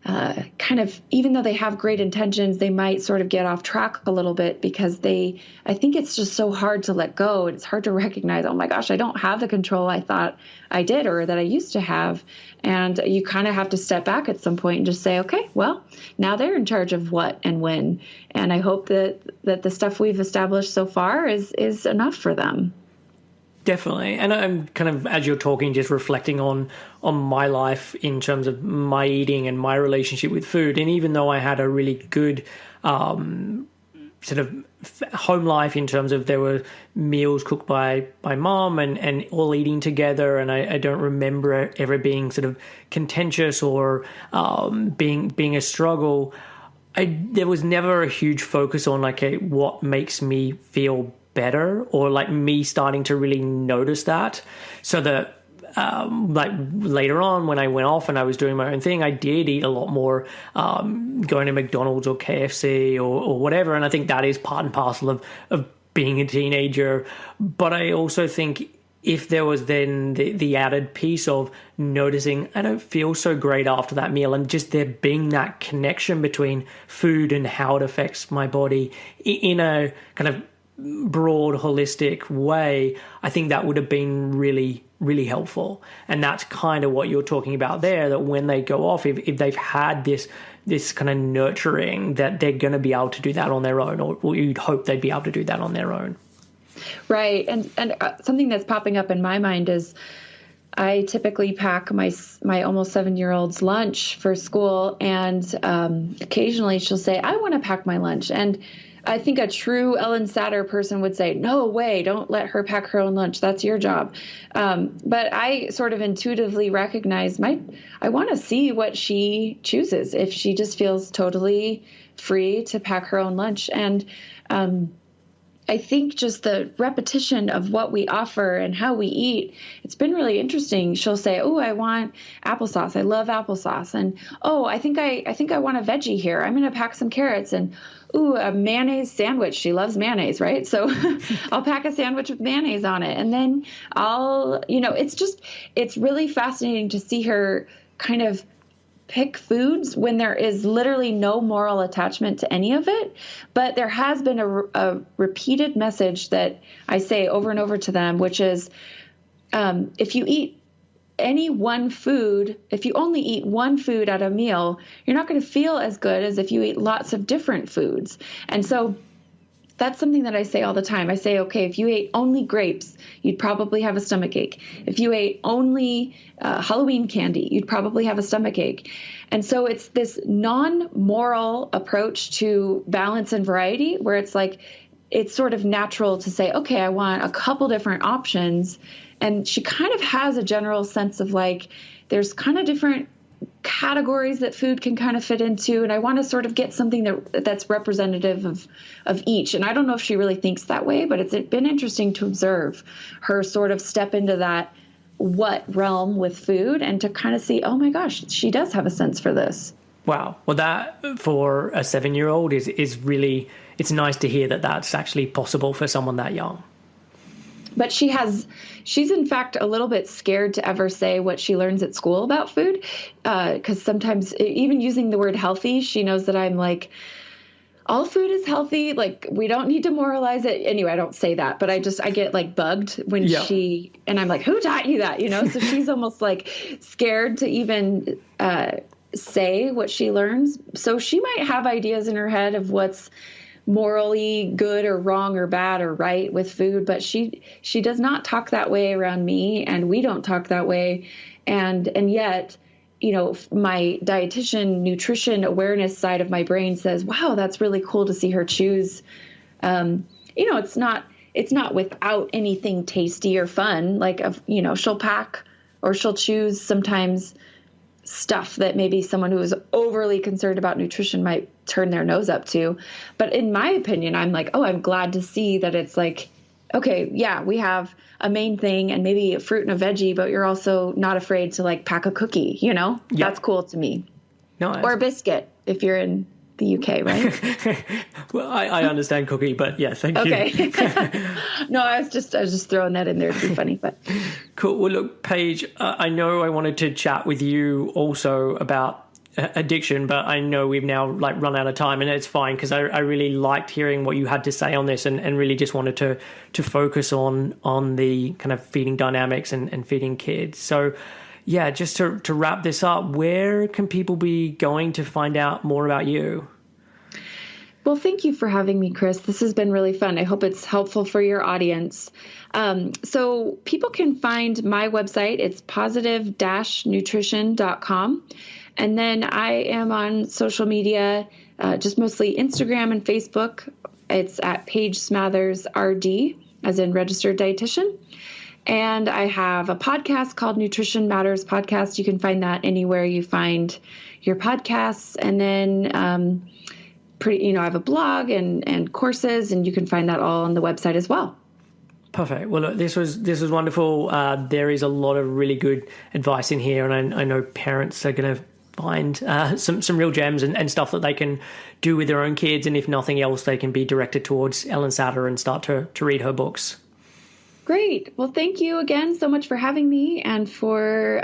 S3: kind of, even though they have great intentions, they might sort of get off track a little bit because I think it's just so hard to let go. It's hard to recognize, oh my gosh, I don't have the control I thought I did or that I used to have. And you kind of have to step back at some point and just say, okay, well, now they're in charge of what and when. And I hope that the stuff we've established so far is enough for them.
S1: Definitely. And I'm kind of, as you're talking, just reflecting on my life in terms of my eating and my relationship with food. And even though I had a really good sort of home life in terms of there were meals cooked by mom and all eating together, and I don't remember it ever being sort of contentious or being a struggle, there was never a huge focus on like what makes me feel better, or like me starting to really notice that. So that like later on when I went off and I was doing my own thing, I did eat a lot more going to McDonald's or KFC or whatever. And I think that is part and parcel of being a teenager. But I also think if there was then the added piece of noticing I don't feel so great after that meal, and just there being that connection between food and how it affects my body in a kind of broad, holistic way, I think that would have been really, really helpful. And that's kind of what you're talking about there, that when they go off, if they've had this kind of nurturing, that they're going to be able to do that on their own, or you'd hope they'd be able to do that on their own.
S3: Right. And something that's popping up in my mind is I typically pack my almost 7-year-old's lunch for school, and occasionally she'll say, I want to pack my lunch. And I think a true Ellen Satter person would say, no way, don't let her pack her own lunch. That's your job. But I sort of intuitively recognize I want to see what she chooses, if she just feels totally free to pack her own lunch. And I think just the repetition of what we offer and how we eat, it's been really interesting. She'll say, "Oh, I want applesauce. I love applesauce." And, "Oh, I think I want a veggie here. I'm going to pack some carrots." And, "Ooh, a mayonnaise sandwich." She loves mayonnaise, right? So I'll pack a sandwich with mayonnaise on it. And then it's really fascinating to see her kind of pick foods when there is literally no moral attachment to any of it. But there has been a repeated message that I say over and over to them, which is, if you eat any one food, if you only eat one food at a meal, you're not going to feel as good as if you eat lots of different foods. And so that's something that I say all the time. I say, okay, if you ate only grapes, you'd probably have a stomachache. If you ate only Halloween candy, you'd probably have a stomachache. And so it's this non-moral approach to balance and variety where it's like, it's sort of natural to say, okay, I want a couple different options. And she kind of has a general sense of like, there's kind of different categories that food can kind of fit into, and I want to sort of get something that's representative of each. And I don't know if she really thinks that way, but it's been interesting to observe her sort of step into that what realm with food and to kind of see, oh my gosh, she does have a sense for this. Wow.
S1: Well, that for a 7-year-old is really, it's nice to hear that that's actually possible for someone that young.
S3: But she's in fact a little bit scared to ever say what she learns at school about food, because sometimes even using the word healthy, she knows that I'm like, all food is healthy. Like, we don't need to moralize it. Anyway, I don't say that, but I get like bugged when and I'm like, who taught you that? So she's almost like scared to even say what she learns. So she might have ideas in her head of what's morally good or wrong or bad or right with food, but she does not talk that way around me, and we don't talk that way. And yet, my dietitian nutrition awareness side of my brain says, wow, that's really cool to see her choose. It's not without anything tasty or fun. Like, she'll pack or she'll choose sometimes stuff that maybe someone who is overly concerned about nutrition might turn their nose up to. But in my opinion, I'm like, oh, I'm glad to see that it's like, okay, yeah, we have a main thing and maybe a fruit and a veggie, but you're also not afraid to like pack a cookie, That's cool to me. No, or a biscuit if you're in the UK, right?
S1: Well, I understand cookie, but yeah, thank you.
S3: Okay. No, I was just throwing that in there to be funny, but.
S1: Cool. Well, look, Paige, I know I wanted to chat with you also about addiction, but I know we've now like run out of time, and it's fine because I really liked hearing what you had to say on this, and really just wanted to focus on the kind of feeding dynamics and feeding kids. So yeah, just to wrap this up, where can people be going to find out more about you?
S3: Well, thank you for having me, Chris. This has been really fun. I hope it's helpful for your audience. So people can find my website. It's positive-nutrition.com. And then I am on social media, just mostly Instagram and Facebook. It's at Paige Smathers RD, as in registered dietitian. And I have a podcast called Nutrition Matters Podcast. You can find that anywhere you find your podcasts. And then I have a blog and courses, and you can find that all on the website as well.
S1: Perfect. Well, look, this was wonderful. There is a lot of really good advice in here, and I know parents are going to find some real gems and stuff that they can do with their own kids. And if nothing else, they can be directed towards Ellen Satter and start to read her books.
S3: Great. Well, thank you again so much for having me and for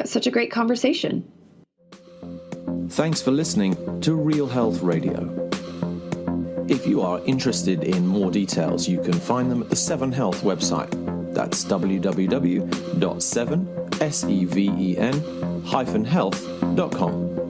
S3: such a great conversation.
S2: Thanks for listening to Real Health Radio. If you are interested in more details, you can find them at the 7 Health website. That's www.7health.com.